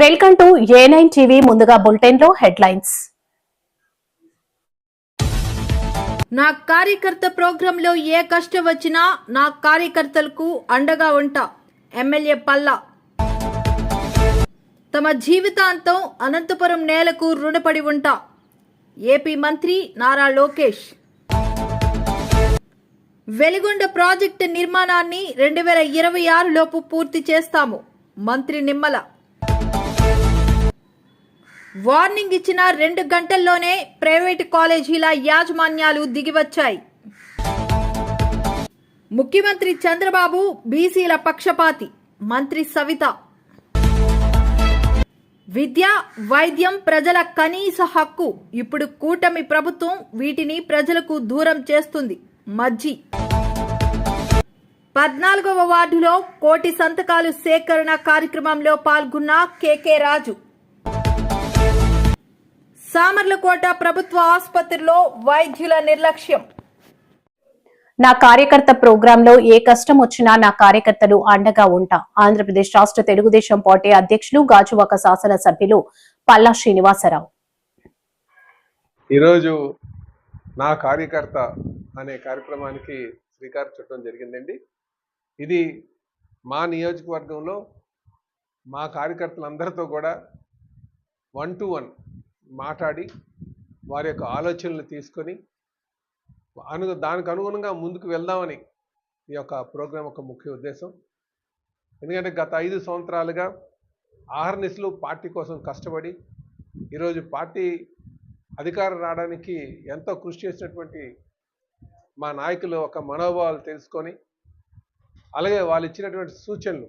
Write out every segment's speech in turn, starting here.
Welcome to ఏ9 TV. ముందుగా bulletin లో హెడ్లైన్స్. నా కార్యకర్త ప్రోగ్రాంలో ఏ కష్టం వచ్చినా నా కార్యకర్తలకు అండగా ఉంటా. ఎమ్మెల్యే పల్లా. తమ జీవితాంతం అనంతపురం నేలకు రుణపడి ఉంటా. ఏపీ మంత్రి నారా లోకేష్. వెలిగొండ ప్రాజెక్టు నిర్మాణాన్ని 2026 లోపు పూర్తి చేస్తాము. మంత్రి నిమ్మల. వార్నింగ్ ఇచ్చిన 2 గంటల్లోనే ప్రైవేటు కాలేజీల యాజమాన్యాలు దిగివచ్చాయి. ముఖ్యమంత్రి చంద్రబాబు బీసీల పక్షపాతి. మంత్రి సవిత. విద్య, వైద్యం ప్రజల కనీస హక్కు. ఇప్పుడు కూటమి ప్రభుత్వం వీటిని ప్రజలకు దూరం చేస్తుంది. మజ్జి. 14వ వార్డులో 1 కోటి సంతకాలు సేకరణ కార్యక్రమంలో పాల్గొన్న కేకే రాజు. సామర్లకోట ప్రభుత్వ ఆసుపత్రిలో వైద్యుల నిర్లక్ష్యం. నా కార్యకర్త ప్రోగ్రాంలో ఏ కష్టం వచ్చినా నా కార్యకర్తలు అండగా ఉంటా. ఆంధ్రప్రదేశ్ రాష్ట్ర తెలుగుదేశం పార్టీ అధ్యక్షులు గాజువాక శాసనసభ్యులు పల్లా శ్రీనివాసరావు. ఈరోజు నా కార్యకర్త అనే కార్యక్రమానికి శ్రీకారం చుట్టడం జరిగిందండి. ఇది మా నియోజకవర్గంలో మా కార్యకర్తలందరితో కూడా 1-to-1 మాట్లాడి వారి యొక్క ఆలోచనలు తీసుకొని దానికి అనుగుణంగా ముందుకు వెళ్దామని ఈ యొక్క ప్రోగ్రాం యొక్క ముఖ్య ఉద్దేశం. ఎందుకంటే గత 5 సంవత్సరాలుగా ఆహర్నిశలు పార్టీ కోసం కష్టపడి ఈరోజు పార్టీ అధికారం రావడానికి ఎంతో కృషి చేసినటువంటి మా నాయకులు ఒక మనోభావాలు తెలుసుకొని అలాగే వాళ్ళు ఇచ్చినటువంటి సూచనలు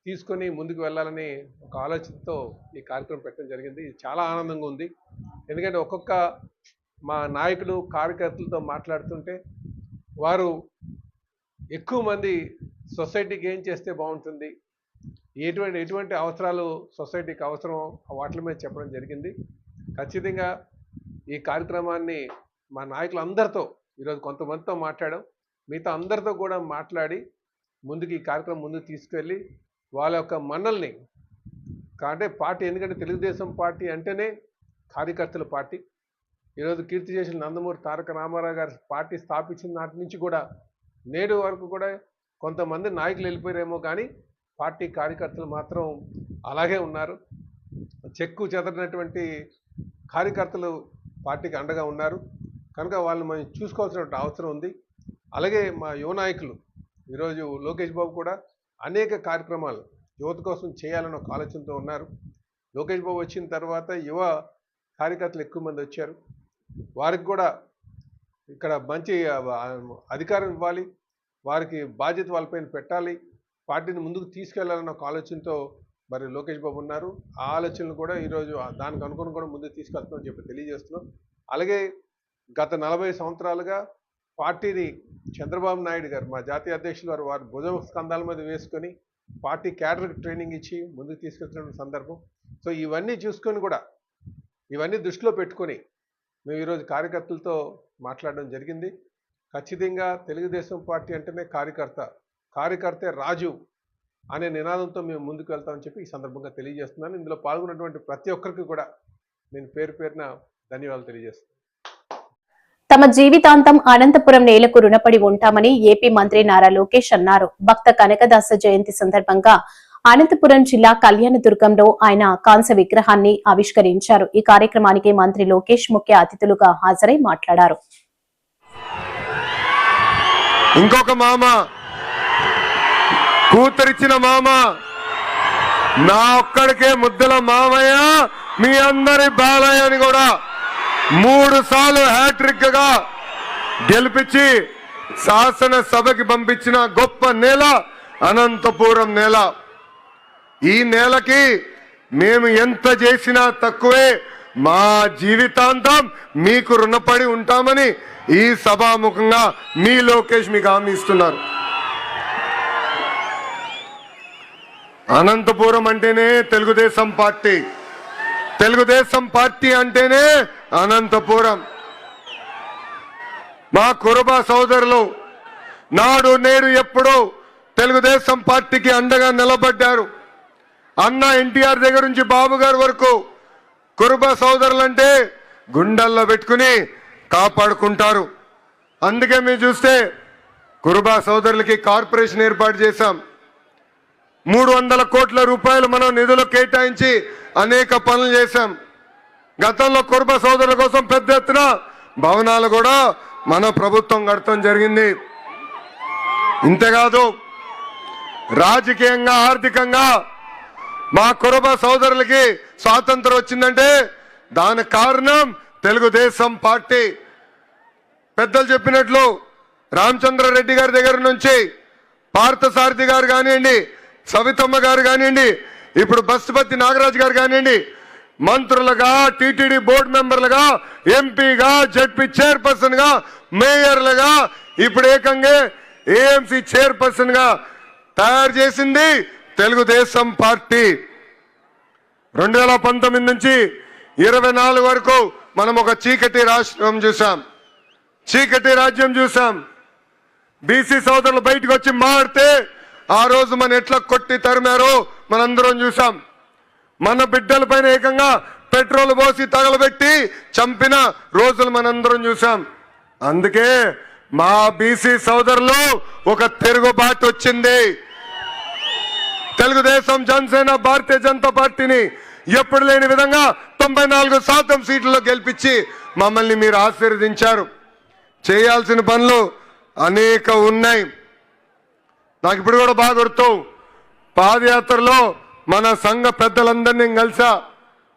తీసుకొని ముందుకు వెళ్ళాలని ఒక ఆలోచనతో ఈ కార్యక్రమం పెట్టడం జరిగింది. ఇది చాలా ఆనందంగా ఉంది. ఎందుకంటే ఒక్కొక్క మా నాయకులు కార్యకర్తలతో మాట్లాడుతుంటే వారు ఎక్కువ మంది సొసైటీకి ఏం చేస్తే బాగుంటుంది, ఎటువంటి అవసరాలు సొసైటీకి అవసరం వాటి మీద చెప్పడం జరిగింది. ఖచ్చితంగా ఈ కార్యక్రమాన్ని మా నాయకులందరితో ఈరోజు కొంతమందితో మాట్లాడాం, మిగతా అందరితో కూడా మాట్లాడి ముందుకు ఈ కార్యక్రమం ముందుకు తీసుకెళ్ళి వాళ్ళ యొక్క మన్నల్ని అంటే పార్టీ, ఎందుకంటే తెలుగుదేశం పార్టీ అంటేనే కార్యకర్తల పార్టీ. ఈరోజు కీర్తి చేసిన నందమూరి తారక రామారావు గారు పార్టీ స్థాపించిన నాటి నుంచి కూడా నేడు వరకు కూడా కొంతమంది నాయకులు వెళ్ళిపోయారేమో కానీ పార్టీ కార్యకర్తలు మాత్రం అలాగే ఉన్నారు. చెక్కు చెదరినటువంటి కార్యకర్తలు పార్టీకి అండగా ఉన్నారు కనుక వాళ్ళని మనం చూసుకోవాల్సినటువంటి అవసరం ఉంది. అలాగే మా యువ నాయకులు ఈరోజు లోకేష్ బాబు కూడా అనేక కార్యక్రమాలు యువత కోసం చేయాలని ఒక ఆలోచనతో ఉన్నారు. లోకేష్ బాబు వచ్చిన తర్వాత యువ కార్యకర్తలు ఎక్కువ మంది వచ్చారు. వారికి కూడా ఇక్కడ మంచి అధికారం ఇవ్వాలి, వారికి బాధ్యత వాళ్ళపైన పెట్టాలి, పార్టీని ముందుకు తీసుకెళ్లాలన్న ఒక ఆలోచనతో మరి లోకేష్ బాబు ఉన్నారు. ఆ ఆలోచనలు కూడా ఈరోజు దానికి అనుగుణంగా కూడా ముందుకు తీసుకెళ్తామని చెప్పి తెలియజేస్తున్నాం. అలాగే గత 40 సంవత్సరాలుగా పార్టీని చంద్రబాబు నాయుడు గారు మా జాతీయ అధ్యక్షులు వారి భుజం స్కంధాల మీద వేసుకొని పార్టీ క్యాడర్కి ట్రైనింగ్ ఇచ్చి ముందుకు తీసుకెళ్తున్న సందర్భం. సో ఇవన్నీ చూసుకొని కూడా ఇవన్నీ దృష్టిలో పెట్టుకొని మేము ఈరోజు కార్యకర్తలతో మాట్లాడడం జరిగింది. ఖచ్చితంగా తెలుగుదేశం పార్టీ అంటేనే కార్యకర్తే రాజు అనే నినాదంతో మేము ముందుకు వెళ్తామని చెప్పి ఈ సందర్భంగా తెలియజేస్తున్నాను. ఇందులో పాల్గొన్నటువంటి ప్రతి ఒక్కరికి కూడా నేను పేరు పేరున ధన్యవాదాలు తెలియజేస్తున్నాను. తమ జీవితాంతం అనంతపురం నేలకు రుణపడి ఉంటామని ఏపీ మంత్రి నారా లోకేష్ అన్నారు. భక్త కనకదాస జయంతి సందర్భంగా అనంతపురం జిల్లా కళ్యాణదుర్గంలో ఆయన కాంస్య విగ్రహాన్ని ఆవిష్కరించారు. ఈ కార్యక్రమానికి మంత్రి లోకేష్ ముఖ్య అతిథులుగా హాజరై మాట్లాడారు. ఇంకొక మామ, కూతురిచ్చిన మామ, నా ఒక్కడికే ముద్దల మామయ్య, మీ అందరి బాలయ్య అని కూడా 3 సార్లు హ్యాట్రిక్ గా గెలిపించి శాసనసభకి పంపించిన గొప్ప నేల అనంతపురం నేల. ఈ నేలకి మేము ఎంత చేసినా తక్కువే. మా జీవితాంతం మీకు రుణపడి ఉంటామని ఈ సభాముఖంగా మీ లోకేష్ మీకు హామీ ఇస్తున్నారు. అనంతపురం అంటేనే తెలుగుదేశం పార్టీ, తెలుగుదేశం పార్టీ అంటేనే అనంతపురం. మా కురుబ సోదరులు నాడు నేడు ఎప్పుడూ తెలుగుదేశం పార్టీకి అండగా నిలబడ్డారు. అన్న ఎన్టీఆర్ దగ్గర నుంచి బాబు గారి వరకు కురుబ సోదరులంటే గుండెల్లో పెట్టుకుని కాపాడుకుంటారు. అందుకే మీరు చూస్తే కురుబ సోదరులకి కార్పొరేషన్ ఏర్పాటు చేశాం. 300 కోట్ల రూపాయలు మనం నిధులు కేటాయించి అనేక పనులు చేశాం. గతంలో కురుబ సోదరుల కోసం పెద్ద ఎత్తున భవనాలు కూడా మన ప్రభుత్వం కడతాం జరిగింది. ఇంతేకాదు రాజకీయంగా ఆర్థికంగా మా కురుబ సోదరులకి స్వాతంత్రం వచ్చిందంటే దానికి కారణం తెలుగుదేశం పార్టీ. పెద్దలు చెప్పినట్లు రామచంద్రారెడ్డి గారి దగ్గర నుంచి పార్థసారథి గారు కానివ్వండి, సవితమ్మ గారు కానివ్వండి, ఇప్పుడు బస్సుపతి నాగరాజు గారు కానివ్వండి, మంత్రులుగా, టీటీడీ బోర్డు మెంబర్లుగా, ఎంపీగా, జడ్పీ చైర్పర్సన్ గా, మేయర్లుగా, ఇప్పుడు ఏకంగా ఏఎంసీ చైర్పర్సన్ గా తయారు చేసింది తెలుగుదేశం పార్టీ. 2019 నుంచి 24 వరకు మనం ఒక చీకటి రాష్ట్రం చూసాం, చీకటి రాజ్యం చూసాం. బీసీ సోదరులు బయటకు వచ్చి మారితే ఆ రోజు మన ఎట్లా కొట్టి తరిమారో మనందరం చూసాం. మన బిడ్డల పైన ఏకంగా పెట్రోల్ పోసి తగలబెట్టి చంపిన రోజులు మనందరం చూసాం. అందుకే మా బీసీ సోదరులు ఒక తిరుగుబాటు వచ్చింది. తెలుగుదేశం, జనసేన, భారతీయ జనతా పార్టీని ఎప్పుడు లేని విధంగా 94% సీట్లలో గెలిపించి మమ్మల్ని మీరు ఆశీర్వదించారు. చేయాల్సిన పనులు అనేక ఉన్నాయి. నాకు ఇప్పుడు కూడా బాగా గుర్తు, పాదయాత్రలో మన సంఘ పెద్దలందరినీ కలిసా,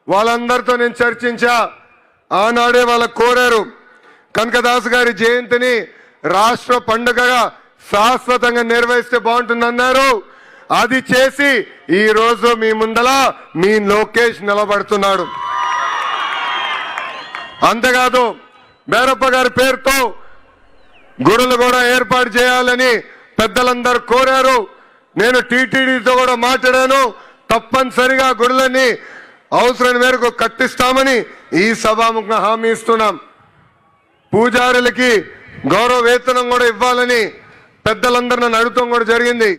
వాళ్ళందరితో నేను చర్చించా. ఆనాడే వాళ్ళకు కోరారు కనకదాస్ గారి జయంతిని రాష్ట్ర పండుగగా శాశ్వతంగా నిర్వహిస్తే బాగుంటుందన్నారు. అది చేసి ఈ రోజు మీ ముందల మీ లోకేష్ నిలబడుతున్నాడు. అంతేకాదు బేరప్ప గారి పేరుతో గుడులు కూడా ఏర్పాటు చేయాలని పెద్దలందరూ కోరారు. నేను టీటీడీతో కూడా మాట్లాడాను. తప్పనిసరిగా గుడులన్నీ అవసరం మేరకు కట్టిస్తామని ఈ సభాముఖంగా హామీ ఇస్తున్నాం. పూజారులకి గౌరవ వేతనం కూడా ఇవ్వాలని పెద్దలందరూ నన్ను అడుగుతాం కూడా జరిగింది.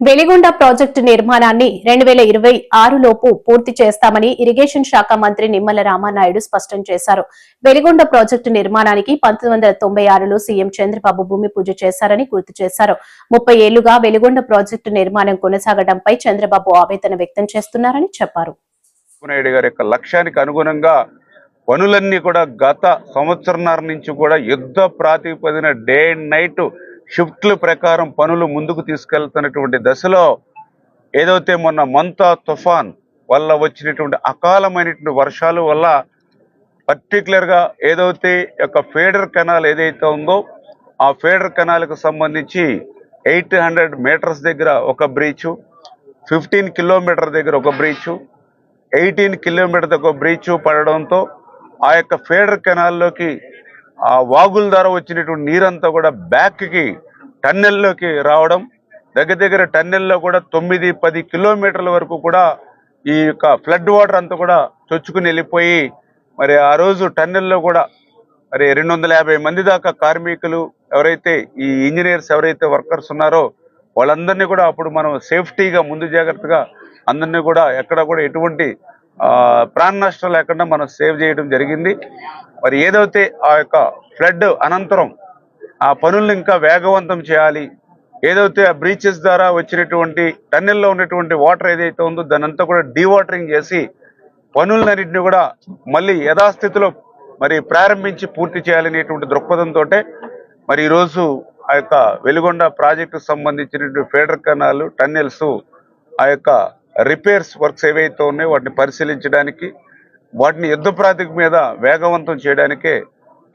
వెలిగొండ ప్రాజెక్టు నిర్మాణాన్ని 2026 లోపు పూర్తి చేస్తామని ఇరిగేషన్ శాఖ మంత్రి నిమ్మల రామానాయుడు స్పష్టం చేశారు. వెలిగొండ ప్రాజెక్టు నిర్మాణానికి 1996లో సీఎం చంద్రబాబు భూమి పూజ చేశారని గుర్తు చేశారు. 30 ఏళ్లుగా వెలిగొండ ప్రాజెక్టు నిర్మాణం కొనసాగడంపై చంద్రబాబు ఆవేదన వ్యక్తం చేస్తున్నారని చెప్పారు. నాయుడు గారి యొక్క లక్ష్యానికి అనుగుణంగా పనులన్నీ కూడా గత సంవత్సరంన్నర నుంచి కూడా యుద్ధ ప్రాతిపదిన డే అండ్ నైట్ షిఫ్ట్ల ప్రకారం పనులు ముందుకు తీసుకెళ్తున్నటువంటి దశలో ఏదైతే మొన్న మంతా తుఫాన్ వల్ల వచ్చినటువంటి అకాలమైనటువంటి వర్షాల వల్ల పర్టికులర్గా ఏదైతే యొక్క ఫీడర్ కెనాల్ ఏదైతే ఉందో ఆ ఫీడర్ కెనాల్కు సంబంధించి 800 మీటర్స్ దగ్గర ఒక బ్రీచు, 15 కిలోమీటర్ దగ్గర ఒక బ్రీచు, 18 కిలోమీటర్ దగ్గర ఒక బ్రీచు పడడంతో ఆ యొక్క ఫీడర్ కెనాల్లోకి ఆ వాగుల ద్వారా వచ్చినటువంటి నీరంతా కూడా బ్యాక్కి టన్నెల్లోకి రావడం, దగ్గర టన్నెల్లో కూడా 9-10 కిలోమీటర్ల వరకు కూడా ఈ యొక్క ఫ్లడ్ వాటర్ అంతా కూడా చొచ్చుకుని వెళ్ళిపోయి మరి ఆ రోజు టన్నెల్లో కూడా మరి 250 మంది దాకా కార్మికులు ఎవరైతే ఈ ఇంజనీర్స్ ఎవరైతే వర్కర్స్ ఉన్నారో వాళ్ళందరినీ కూడా అప్పుడు మనం సేఫ్టీగా ముందు జాగ్రత్తగా అందరినీ కూడా ఎక్కడ కూడా ఎటువంటి ప్రాణ నష్టం లేకుండా మనం సేవ్ చేయడం జరిగింది. మరి ఏదైతే ఆ యొక్క ఫ్లడ్ అనంతరం ఆ పనులను ఇంకా వేగవంతం చేయాలి, ఏదైతే ఆ బ్రీచెస్ ద్వారా వచ్చినటువంటి టన్నెల్లో ఉన్నటువంటి వాటర్ ఏదైతే ఉందో దాని అంతా కూడా డీవాటరింగ్ చేసి పనులన్నింటినీ కూడా మళ్ళీ యథాస్థితిలో మరి ప్రారంభించి పూర్తి చేయాలనేటువంటి దృక్పథంతో మరి ఈరోజు ఆ యొక్క వెలిగొండ ప్రాజెక్టుకు సంబంధించినటువంటి ఫీడర్ కెనాల్, టన్నెల్స్ ఆ యొక్క రిపేర్స్ వర్క్స్ ఏవైతే ఉన్నాయో వాటిని పరిశీలించడానికి, వాటిని యుద్ధ ప్రాతిపదిక మీద వేగవంతం చేయడానికే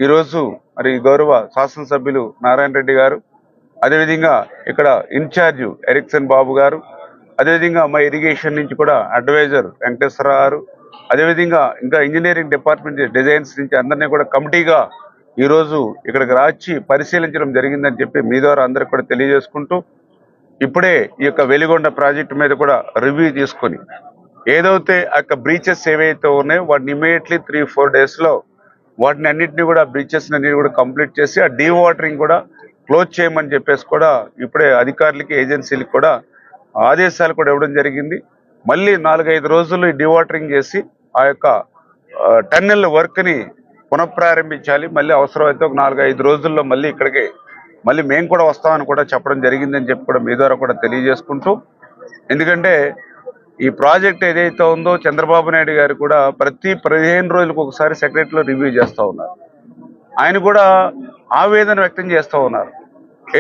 ఈరోజు మరి గౌరవ శాసనసభ్యులు నారాయణ రెడ్డి గారు, అదేవిధంగా ఇక్కడ ఇన్ఛార్జ్ ఎరిక్సన్ బాబు గారు, అదేవిధంగా మా ఇరిగేషన్ నుంచి కూడా అడ్వైజర్ వెంకటేశ్వర గారు, అదేవిధంగా ఇంకా ఇంజనీరింగ్ డిపార్ట్మెంట్ డిజైన్స్ నుంచి అందరినీ కూడా కమిటీగా ఈరోజు ఇక్కడికి రాచి పరిశీలించడం జరిగిందని చెప్పి మీ ద్వారా అందరికి కూడా తెలియజేసుకుంటూ, ఇప్పుడే ఈ యొక్క వెలిగొండ ప్రాజెక్టు మీద కూడా రివ్యూ తీసుకొని ఏదైతే ఆ యొక్క బ్రీచెస్ ఏవైతే ఉన్నాయో వాటిని ఇమీడియట్లీ 3-4 డేస్లో వాటిని అన్నింటినీ కూడా బ్రీచెస్ అన్నిటి కూడా కంప్లీట్ చేసి ఆ డీవాటరింగ్ కూడా క్లోజ్ చేయమని చెప్పేసి కూడా ఇప్పుడే అధికారులకి, ఏజెన్సీలకు కూడా ఆదేశాలు కూడా ఇవ్వడం జరిగింది. మళ్ళీ 4-5 రోజులు డివాటరింగ్ చేసి ఆ యొక్క టన్నెల్ వర్క్ని పునఃప్రారంభించాలి. మళ్ళీ అవసరమైతే ఒక 4-5 రోజుల్లో మళ్ళీ ఇక్కడికి మళ్ళీ మేము కూడా వస్తామని కూడా చెప్పడం జరిగిందని చెప్పి కూడా మీ ద్వారా కూడా తెలియజేసుకుంటూ, ఎందుకంటే ఈ ప్రాజెక్ట్ ఏదైతే ఉందో చంద్రబాబు నాయుడు గారు కూడా ప్రతి 15 రోజులకు ఒకసారి సెక్రటరీలో రివ్యూ చేస్తూ ఉన్నారు. ఆయన కూడా ఆవేదన వ్యక్తం చేస్తూ ఉన్నారు.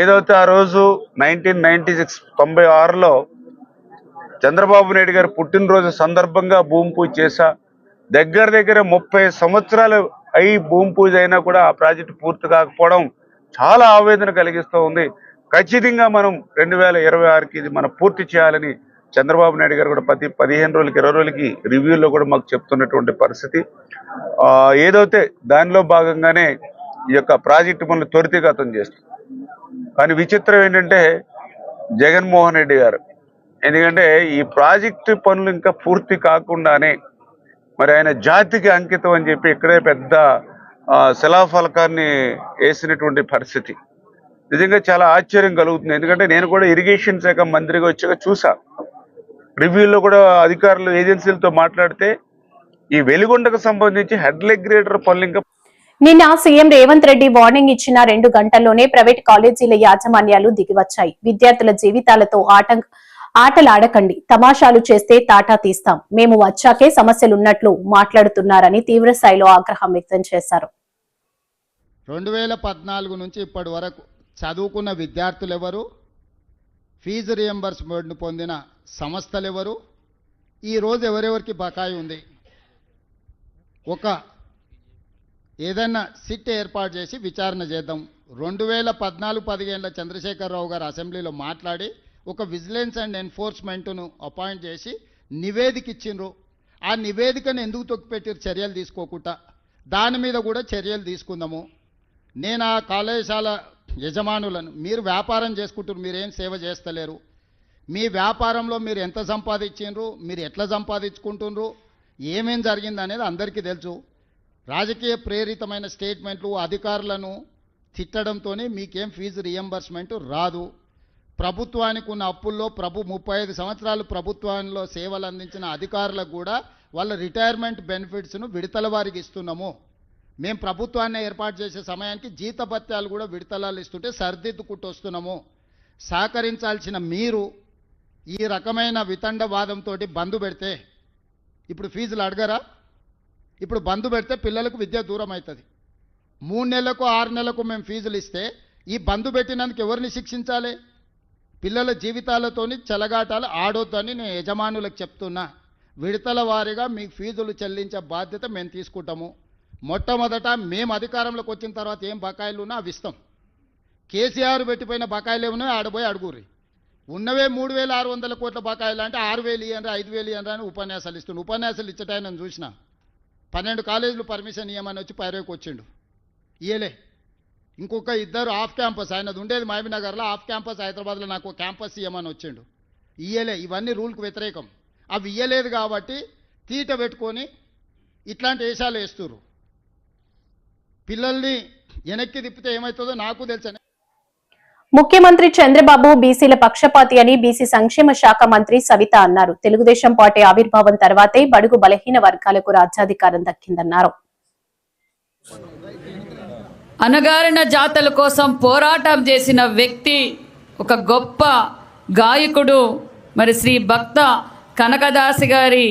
ఏదైతే ఆ రోజు 1996లో చంద్రబాబు నాయుడు గారు పుట్టినరోజు సందర్భంగా భూమి పూజ చేశా, దగ్గర 30 సంవత్సరాలు అయి భూమి పూజ అయినా కూడా ఆ ప్రాజెక్టు పూర్తి కాకపోవడం చాలా ఆవేదన కలిగిస్తూ ఉంది. ఖచ్చితంగా మనం 2026కి ఇది మనం పూర్తి చేయాలని చంద్రబాబు నాయుడు గారు కూడా ప్రతి 15 రోజులకి 20 రోజులకి రివ్యూలో కూడా మాకు చెప్తున్నటువంటి పరిస్థితి. ఏదైతే దానిలో భాగంగానే ఈ యొక్క ప్రాజెక్టు పనులు త్వరితగతం చేస్తుంది. కానీ విచిత్రం ఏంటంటే జగన్మోహన్ రెడ్డి గారు, ఎందుకంటే ఈ ప్రాజెక్టు పనులు ఇంకా పూర్తి కాకుండానే మరి ఆయన జాతికి అంకితం అని చెప్పి ఇక్కడే పెద్ద శిలాఫలకాన్ని వేసినటువంటి పరిస్థితి నిజంగా చాలా ఆశ్చర్యం కలుగుతుంది. ఎందుకంటే నేను కూడా ఇరిగేషన్ శాఖ మంత్రిగా వచ్చాక చూసా, రివ్యూలో కూడా అధికారులు ఏజెన్సీలతో మాట్లాడితే ఈ వెలిగొండకు సంబంధించి హెడ్లెగ్ గ్రేడర్ పనులు ఇంకా నిన్న సీఎం రేవంత్ రెడ్డి వార్నింగ్ ఇచ్చిన 2 గంటల్లోనే ప్రైవేట్ కాలేజీల యాజమాన్యాలు దిగివచ్చాయి. విద్యార్థుల జీవితాలతో ఆటలాడకండి, తమాషాలు చేస్తే తాటా తీస్తాం, మేము వచ్చాకే సమస్యలున్నట్లు మాట్లాడుతున్నారని తీవ్రస్థాయిలో ఆగ్రహం వ్యక్తం చేశారు. 2014 నుంచి ఇప్పటి వరకు చదువుకున్న విద్యార్థులు ఎవరు, ఫీజు రియంబర్స్మెంట్ పొందిన సంస్థలు ఎవరు, ఈరోజు ఎవరెవరికి బకాయి ఉంది, ఏదైనా సిట్ ఏర్పాటు చేసి విచారణ చేద్దాం. 2014-15 చంద్రశేఖరరావు గారు అసెంబ్లీలో మాట్లాడి ఒక విజిలెన్స్ అండ్ ఎన్ఫోర్స్మెంట్ను అపాయింట్ చేసి నివేదిక ఇచ్చిండ్రు. ఆ నివేదికను ఎందుకు తొక్కిపెట్టారు చర్యలు తీసుకోకుండా? దాని మీద కూడా చర్యలు తీసుకుందాము. నేను ఆ కళాశాల యజమానులను, మీరు వ్యాపారం చేసుకుంటారు, మీరేం సేవ చేస్తలేరు, మీ వ్యాపారంలో మీరు ఎంత సంపాదించిండ్రు, మీరు ఎట్లా సంపాదించుకుంటుండ్రు, ఏమేం జరిగింది అనేది అందరికీ తెలుసు. రాజకీయ ప్రేరితమైన స్టేట్మెంట్లు అధికారులను తిట్టడంతోనే మీకేం ఫీజు రియంబర్స్మెంట్ రాదు. ప్రభుత్వానికి ఉన్న అప్పుల్లో 35 సంవత్సరాలు ప్రభుత్వంలో సేవలు అందించిన అధికారులకు కూడా వాళ్ళ రిటైర్మెంట్ బెనిఫిట్స్ను విడతల వారికి ఇస్తున్నాము. మేము ప్రభుత్వాన్ని ఏర్పాటు చేసే సమయానికి జీతభత్యాలు కూడా విడతలాలు ఇస్తుంటే సర్దిద్దుకుంటూ వస్తున్నాము. సహకరించాల్సిన మీరు ఈ రకమైన వితండవాదంతో బంద్ పెడితే ఇప్పుడు ఫీజులు అడగరా? ఇప్పుడు బంద్ పెడితే పిల్లలకు విద్య దూరం అవుతుంది. 3 నెలలకు 6 నెలలకు మేము ఫీజులు ఇస్తే ఈ బంద్ పెట్టినందుకు ఎవరిని శిక్షించాలి? పిల్లల జీవితాలతోని చెలగాటాలు ఆడొద్దని నేను యజమానులకు చెప్తున్నా. విడతల వారీగా మీకు ఫీజులు చెల్లించే బాధ్యత మేము తీసుకుంటాము. మొట్టమొదట మేము అధికారంలోకి వచ్చిన తర్వాత ఏం బకాయిలు ఉన్నా అవి ఇస్తాం. కేసీఆర్ పెట్టిపోయిన బకాయిలు ఏమన్నా ఆడబోయి అడుగురి. ఉన్నవే 3,600 కోట్ల బకాయిలు అంటే 6,000 ఇవ్వండి 5,000 ఇవ్వండి అని ఉపన్యాసాలు ఇస్తుండు. ఉపన్యాసాలు ఇచ్చటాయని చూసిన 12 కాలేజీలు పర్మిషన్ ఇవ్వమని వచ్చి పైరేకి వచ్చిండు, ఇయ్యలే. ఇంకొక 2 ఆఫ్ క్యాంపస్, ఆయనది ఉండేది మహబూబ్నగర్లో, ఆఫ్ క్యాంపస్ హైదరాబాద్లో నాకు క్యాంపస్ ఇవ్వమని వచ్చిండు, ఇయ్యలే. ఇవన్నీ రూల్కి వ్యతిరేకం. అవి ఇయ్యలేదు కాబట్టి తీట పెట్టుకొని ఇట్లాంటి వేషాలు వేస్తున్నారు. పిల్లల్ని వెనక్కి తిప్పితే ఏమవుతుందో నాకు తెలుసు. ముఖ్యమంత్రి చంద్రబాబు బీసీల పక్షపాతి అని బీసీ సంక్షేమ శాఖ మంత్రి సవిత అన్నారు. తెలుగుదేశం పార్టీ ఆవిర్భావం తర్వాతే బడుగు బలహీన వర్గాలకు రాజ్యాధికారం దక్కిందన్నారు. అణగారిన జాతుల కోసం పోరాటం చేసిన వ్యక్తి, ఒక గొప్ప గాయకుడు, మరి శ్రీ భక్త కనకదాసి గారి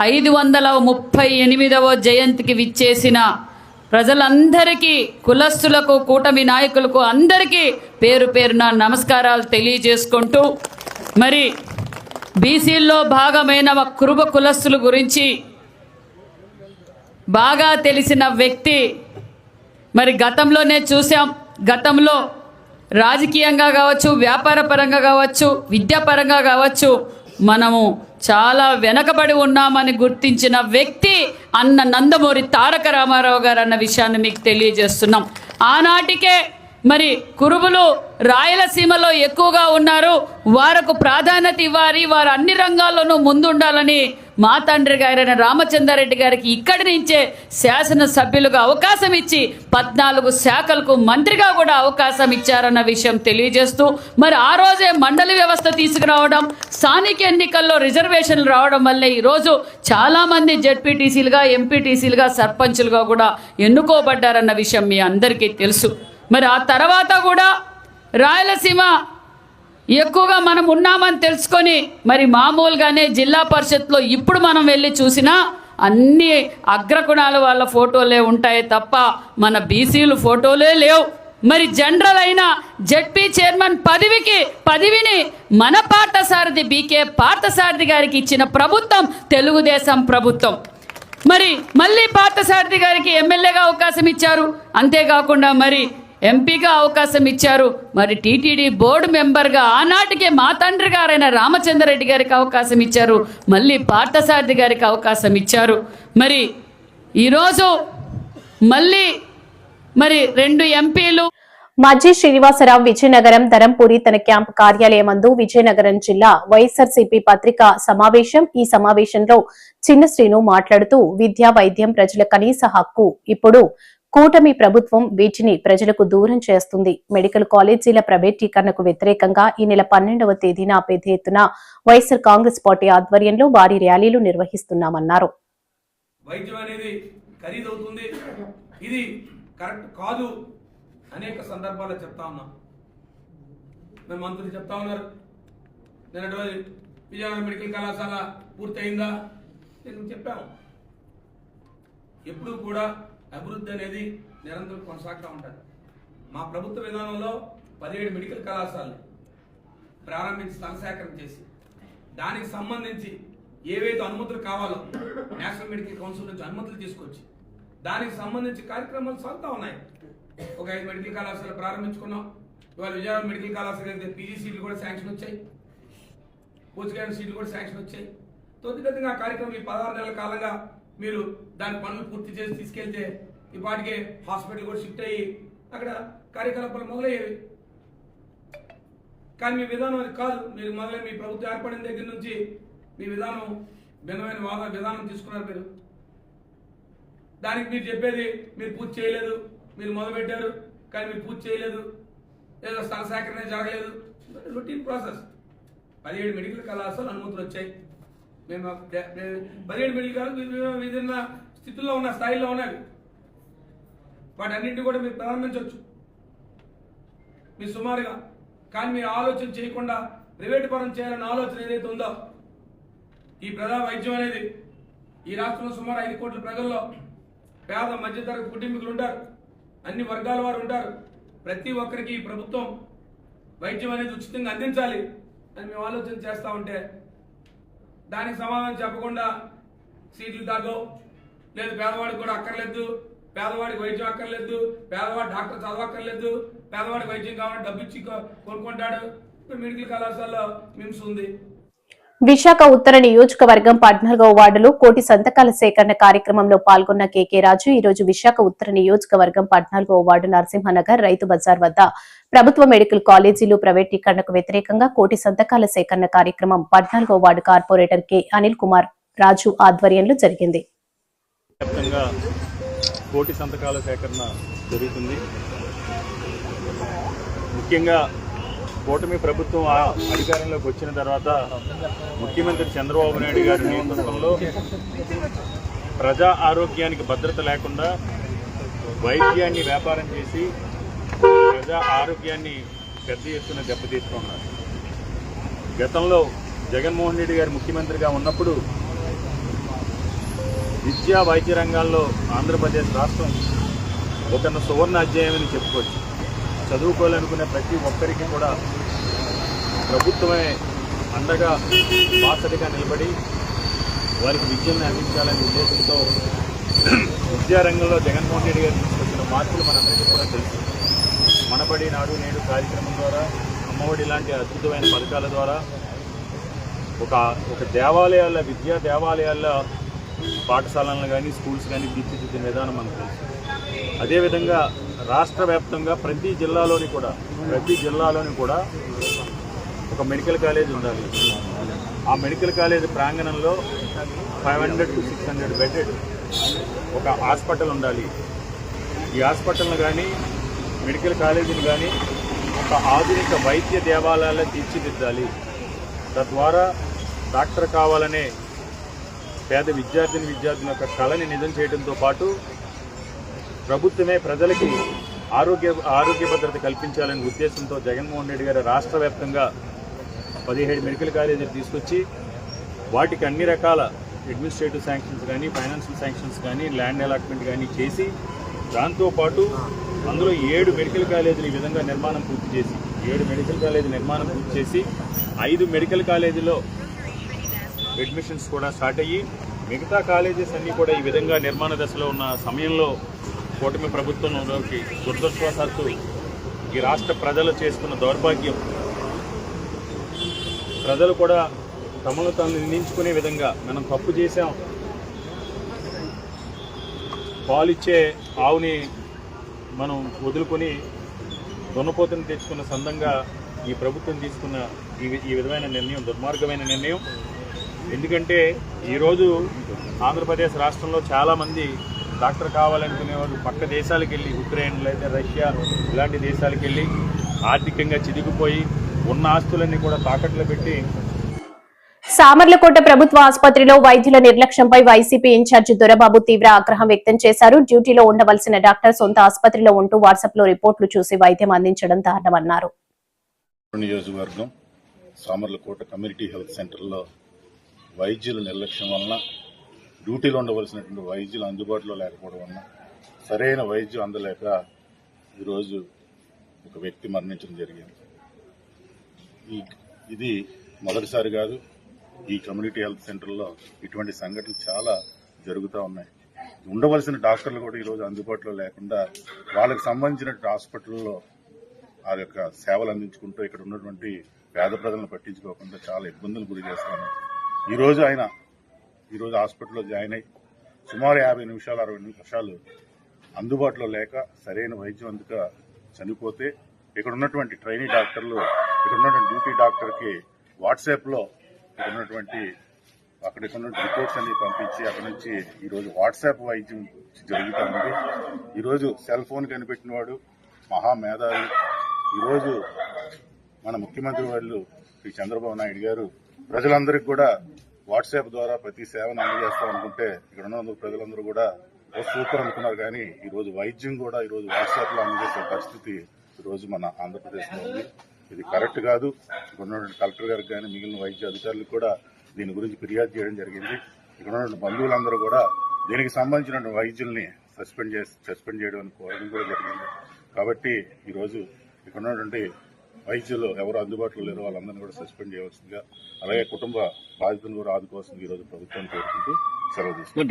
538వ జయంతికి విచ్చేసిన ప్రజలందరికీ, కులస్తులకు, కూటమి నాయకులకు అందరికీ పేరు పేరున నమస్కారాలు తెలియజేసుకుంటూ, మరి బీసీల్లో భాగమైన కురుబ కులస్తుల గురించి బాగా తెలిసిన వ్యక్తి. మరి గతంలోనే చూసాం, గతంలో రాజకీయంగా కావచ్చు, వ్యాపార పరంగా కావచ్చు, విద్యాపరంగా కావచ్చు, మనము చాలా వెనకబడి ఉన్నామని గుర్తించిన వ్యక్తి అన్న నందమూరి తారక రామారావు గారు అన్న విషయాన్ని మీకు తెలియజేస్తున్నాం. ఆనాటికే మరి కురుబులు రాయలసీమలో ఎక్కువగా ఉన్నారు, వారికి ప్రాధాన్యత ఇవ్వాలి, వారు అన్ని రంగాల్లోనూ ముందుండాలని మా తండ్రి గారైన రామచంద్రారెడ్డి గారికి ఇక్కడి నుంచే శాసనసభ్యులుగా అవకాశం ఇచ్చి 14 శాఖలకు మంత్రిగా కూడా అవకాశం ఇచ్చారన్న విషయం తెలియజేస్తూ, మరి ఆ రోజే మండలి వ్యవస్థ తీసుకురావడం, స్థానిక ఎన్నికల్లో రిజర్వేషన్లు రావడం వల్లే ఈరోజు చాలామంది జెడ్పీటీసీలుగా, ఎంపీటీసీలుగా, సర్పంచులుగా కూడా ఎన్నుకోబడ్డారన్న విషయం మీ అందరికీ తెలుసు. మరి ఆ తర్వాత కూడా రాయలసీమ ఎక్కువగా మనం ఉన్నామని తెలుసుకొని మరి మామూలుగానే జిల్లా పరిషత్లో ఇప్పుడు మనం వెళ్ళి చూసినా అన్ని అగ్రకుణాల వాళ్ళ ఫోటోలే ఉంటాయి తప్ప మన బీసీలు ఫోటోలే లేవు. మరి జనరల్ అయిన జెడ్పీ చైర్మన్ పదవిని మన పార్థసారథి బీకే పార్థసారథి గారికి ఇచ్చిన ప్రభుత్వం తెలుగుదేశం ప్రభుత్వం. మరి మళ్ళీ పార్థసారథి గారికి ఎమ్మెల్యేగా అవకాశం ఇచ్చారు, అంతేకాకుండా మరి ఎంపీగా అవకాశం ఇచ్చారు, మరి టీటీడీ బోర్డు మెంబర్గా ఆనాటికే మా తండ్రి గారైన రామచంద్రారెడ్డి గారికి అవకాశం ఇచ్చారు, మళ్ళీ పార్థసారథి గారికి అవకాశం ఇచ్చారు. మరి ఈరోజు మళ్ళీ మరి 2 ఎంపీలు మాజీ శ్రీనివాసరావు విజయనగరం ధరంపూరి తన క్యాంపు కార్యాలయమందు విజయనగరం జిల్లా వైఎస్ఆర్సీపీ పత్రికా సమావేశం. ఈ సమావేశంలో చిన్న శ్రీను మాట్లాడుతూ విద్య, వైద్యం ప్రజల కనీస హక్కు. ఇప్పుడు కూటమి ప్రభుత్వం వీటిని ప్రజలకు దూరం చేస్తుంది. మెడికల్ కాలేజీల ప్రైవేటీకరణకు వ్యతిరేకంగా ఈ నెల 12వ తేదీన పెద్ద ఎత్తున వైఎస్ఆర్ కాంగ్రెస్ పార్టీ ఆధ్వర్యంలో భారీ ర్యాలీలు నిర్వహిస్తున్నామన్నారు. వైద్యం అనేది ఖరీదవుతుంది, ఇది కరెక్ట్ కాదు అనేక సందర్భాల్లో చెప్తా ఉన్నాం. మేము మంత్రులు చెప్తా ఉన్నారు, నేను విజయనగరం మెడికల్ కళాశాల పూర్తయిందా నేను చెప్పాము. ఎప్పుడూ కూడా అభివృద్ధి అనేది నిరంతరం కొనసాగుతూ ఉంటుంది. మా ప్రభుత్వ విధానంలో 17 మెడికల్ కళాశాలలు ప్రారంభించి స్థలసేకరణ చేసి దానికి సంబంధించి ఏవైతే అనుమతులు కావాలో నేషనల్ మెడికల్ కౌన్సిల్ నుంచి అనుమతులు తీసుకొచ్చి దానికి సంబంధించి కార్యక్రమాలు సాగుతూ ఉన్నాయి. ఒక 5 మెడికల్ కళాశాలలు ప్రారంభించుకున్నాం. ఇవాళ విజయనగరం మెడికల్ కళాశాల అయితే పీజీ సీట్లు కూడా శాంక్షన్ వచ్చాయి, పోస్ట్ గ్రాడ్యుయేట్ సీట్లు కూడా శాంక్షన్ వచ్చాయి. త్వరితగతిగా ఆ కార్యక్రమం ఈ 16 నెలల కాలంగా మీరు దాని పనులు పూర్తి చేసి తీసుకెళ్తే ఇప్పటికే హాస్పిటల్ కూడా షిఫ్ట్ అయ్యి అక్కడ కార్యకలాపాలు మొదలయ్యేవి. కానీ మీ విధానం అది కాదు. మీరు మీ ప్రభుత్వం ఏర్పడిన దగ్గర నుంచి మీ విధానం భిన్నమైన విధానం తీసుకున్నారు. మీరు దానికి మీరు చెప్పేది మీరు పూర్తి చేయలేదు, మీరు మొదలుపెట్టారు కానీ మీరు పూర్తి చేయలేదు, ఏదో స్థల సేకరణ జరగలేదు. Routine process. 17 మెడికల్ కళాశాలలు అనుమతులు వచ్చాయి. మేము 17 మెడికల్ కళాశాలలు విభిన్న స్థితుల్లో ఉన్న స్థాయిలో ఉన్నవి. వాటన్నింటినీ కూడా మీరు ప్రారంభించవచ్చు మీరు సుమారుగా. కానీ మీరు ఆలోచన చేయకుండా ప్రైవేటు పరం చేయాలన్న ఆలోచన ఏదైతే ఉందో, ఈ ప్రజా వైద్యం అనేది ఈ రాష్ట్రంలో సుమారు 5 కోట్ల ప్రజల్లో పేద మధ్యతరగతి కుటుంబీకులు ఉంటారు, అన్ని వర్గాల వారు ఉంటారు. ప్రతి ఒక్కరికి ఈ ప్రభుత్వం వైద్యం అనేది ఉచితంగా అందించాలి అని మేము ఆలోచన చేస్తూ ఉంటే దానికి సమాధానం చెప్పకుండా సీట్లు తగ్గవు, లేదు పేదవాడికి కూడా అక్కర్లేదు, పేదవాడికి వైద్యం అక్కర్లేదు, పేదవాడు డాక్టర్ చదవక్కర్లేదు, పేదవాడికి వైద్యం కావాలంటే డబ్బు ఇచ్చి కొనుక్కుంటాడు. ఇప్పుడు మెడికల్ కళాశాలలో మిమ్స్ ఉంది. విశాఖ ఉత్తర నియోజకవర్గం 14వ వార్డులో కోటి సంతకాల సేకరణ కార్యక్రమంలో పాల్గొన్న కేకే రాజు ఈ రోజు విశాఖ ఉత్తర నియోజకవర్గం 14వ వార్డు నరసింహనగర్ రైతు బజార్ వద్ద ప్రభుత్వ మెడికల్ కాలేజీలు ప్రైవేటీకరణకు వ్యతిరేకంగా కోటి సంతకాల సేకరణ కార్యక్రమం 14వ ward corporator K Anil Kumar Raju ఆధ్వర్యంలో జరిగింది. కోటి సంతకాల సేకరణ జరుగుతుంది. ముఖ్యంగా కూటమి ప్రభుత్వం అధికారంలోకి వచ్చిన తర్వాత ముఖ్యమంత్రి చంద్రబాబు నాయుడు గారి నేతృత్వంలో ప్రజా ఆరోగ్యానికి భద్రత లేకుండా వైద్యాన్ని వ్యాపారం చేసి ప్రజా ఆరోగ్యాన్ని పెద్ద ఎత్తున దెబ్బతీస్తున్నారు. గతంలో జగన్మోహన్ రెడ్డి గారు ముఖ్యమంత్రిగా ఉన్నప్పుడు విద్యా వైద్య రంగాల్లో ఆంధ్రప్రదేశ్ రాష్ట్రం ఒక సువర్ణ అధ్యాయమని చెప్పుకోవచ్చు. చదువుకోవాలనుకునే ప్రతి ఒక్కరికి కూడా ప్రభుత్వమే అండగా బాసటగా నిలబడి వారికి విద్యను అందించాలనే ఉద్దేశంతో విద్యారంగంలో జగన్మోహన్ రెడ్డి గారు తీసుకొచ్చిన మార్పులు మనందరికీ కూడా తెలుసు. మనబడి నాడు నేడు కార్యక్రమం ద్వారా, అమ్మఒడి లాంటి అద్భుతమైన పథకాల ద్వారా ఒక దేవాలయాల విద్యా దేవాలయాల పాఠశాలలను కానీ స్కూల్స్ కానీ తీర్చిదిద్దిన విధానం మనకు తెలుసు. అదేవిధంగా రాష్ట్ర వ్యాప్తంగా ప్రతి జిల్లాలోని కూడా ఒక మెడికల్ కాలేజ్ ఉండాలి. ఆ మెడికల్ కాలేజ్ ప్రాంగణంలో 500 to 600 బెడెడ్ ఒక హాస్పిటల్ ఉండాలి. ఈ హాస్పిటల్ను కానీ మెడికల్ కాలేజీని కానీ ఒక ఆధునిక వైద్య దేవాలయాల్లో తీర్చిదిద్దాలి. తద్వారా డాక్టర్ కావాలనే పేద విద్యార్థిని యొక్క కళని నిజం చేయడంతో పాటు ప్రభుత్వమే ప్రజలకి ఆరోగ్య భద్రత కల్పించాలనే ఉద్దేశంతో జగన్మోహన్ రెడ్డి గారు రాష్ట్ర వ్యాప్తంగా 17 మెడికల్ కాలేజీలు తీసుకొచ్చి వాటికి అన్ని రకాల అడ్మినిస్ట్రేటివ్ శాంక్షన్స్ కానీ, ఫైనాన్షియల్ శాంక్షన్స్ కానీ, ల్యాండ్ అలాట్మెంట్ కానీ చేసి దాంతోపాటు అందులో 7 మెడికల్ కాలేజీలు ఈ విధంగా నిర్మాణం పూర్తి చేసి 5 మెడికల్ కాలేజీలో అడ్మిషన్స్ కూడా స్టార్ట్ అయ్యి మిగతా కాలేజెస్ అన్నీ కూడా ఈ విధంగా నిర్మాణ దశలో ఉన్న సమయంలో కూటమి ప్రభుత్వంలోకి దురదృష్టవశాత్తు ఈ రాష్ట్ర ప్రజలు చేస్తున్న దౌర్భాగ్యం, ప్రజలు కూడా తమను తాను నిందించుకునే విధంగా మనం తప్పు చేశాం, పాలిచ్చే ఆవుని మనం వదులుకొని దున్నపోతుని తెచ్చుకున్న సందంగా ఈ ప్రభుత్వం తీసుకున్న ఈ విధమైన నిర్ణయం దుర్మార్గమైన నిర్ణయం. ఎందుకంటే ఈరోజు ఆంధ్రప్రదేశ్ రాష్ట్రంలో చాలామంది డాక్టర్ కావాలనుకునేవారు పక్క దేశాలకు వెళ్ళి, ఉక్రెయిన్ లేదా రష్యా ఇలాంటి దేశాలకు వెళ్ళి ఆర్థికంగా చిదిగిపోయి ఉన్న ఆస్తులన్నీ కూడా తాకట్లో పెట్టి. సామర్లకోట ప్రభుత్వ ఆసుపత్రిలో వైద్యుల నిర్లక్ష్యంపై వైసీపీ ఇన్ఛార్జి దొరబాబు తీవ్ర ఆగ్రహం వ్యక్తం చేశారు. డ్యూటీలో ఉండవలసిన డాక్టర్ సొంత ఆసుపత్రిలో ఉంటూ వాట్సాప్ లో రిపోర్టులు చూసి వైద్యం అందించడం దారుణమన్నారు. నియోజకవర్గం సామర్లకోట కమ్యూనిటీ హెల్త్ సెంటర్లో వైద్యుల నిర్లక్ష్యం వలన, డ్యూటీలో ఉండవలసినటువంటి వైద్యులు అందుబాటులో లేకపోవడం వలన, సరైన వైద్యం అందలేక ఈరోజు ఒక వ్యక్తి మరణించడం జరిగింది. ఇది మొదటిసారి కాదు. ఈ కమ్యూనిటీ హెల్త్ సెంటర్లో ఇటువంటి సంఘటనలు చాలా జరుగుతూ ఉన్నాయి. ఉండవలసిన డాక్టర్లు కూడా ఈరోజు అందుబాటులో లేకుండా వాళ్ళకి సంబంధించిన హాస్పిటల్లో ఆ యొక్క సేవలు అందించుకుంటూ ఇక్కడ ఉన్నటువంటి పేద ప్రజలను పట్టించుకోకుండా చాలా ఇబ్బందులు గురి చేస్తాను. ఈరోజు హాస్పిటల్లో జాయిన్ అయ్యి సుమారు 50 నిమిషాలు 60 నిమిషాలు అందుబాటులో లేక సరైన వైద్యం అందుక చనిపోతే ఇక్కడ ఉన్నటువంటి ట్రైనీ డాక్టర్లు, ఇక్కడ ఉన్నటువంటి డ్యూటీ డాక్టర్కి వాట్సాప్లో అక్కడికి ఉన్న రిపోర్ట్స్ అన్ని పంపించి అక్కడ నుంచి ఈరోజు వాట్సాప్ వైద్యం జరుగుతూ ఉంది. ఈరోజు సెల్ ఫోన్ కనిపెట్టినవాడు మహామేధావి. ఈరోజు మన ముఖ్యమంత్రి వాళ్ళు శ్రీ చంద్రబాబు నాయుడు గారు ప్రజలందరికీ కూడా వాట్సాప్ ద్వారా ప్రతి సేవను అందజేస్తామనుకుంటే ఇక్కడ ఉన్న ప్రజలందరూ కూడా సూపర్ అనుకున్నారు. కానీ ఈరోజు వైద్యం కూడా ఈరోజు వాట్సాప్లో అందజేసే పరిస్థితి ఈరోజు మన ఆంధ్రప్రదేశ్లో ఉంది. ఇది కరెక్ట్ కాదు. ఇక్కడ ఉన్నటువంటి కలెక్టర్ గారికి కానీ మిగిలిన వైద్య అధికారులకు కూడా దీని గురించి ఫిర్యాదు చేయడం జరిగింది. ఇక్కడ ఉన్నటువంటి బంధువులందరూ కూడా దీనికి సంబంధించిన వైద్యుల్ని సస్పెండ్ చేయడం కోరడం కూడా జరిగింది. కాబట్టి ఈరోజు ఇక్కడ ఉన్నటువంటి వైద్యులు ఎవరు అందుబాటులో లేరో వాళ్ళందరినీ కూడా సస్పెండ్ చేయవలసిందిగా, అలాగే కుటుంబ బాధితులను కూడా ఆదుకోవాల్సింది ఈరోజు ప్రభుత్వాన్ని కోరుకుంటూ సెలవు తీసుకుంటాం.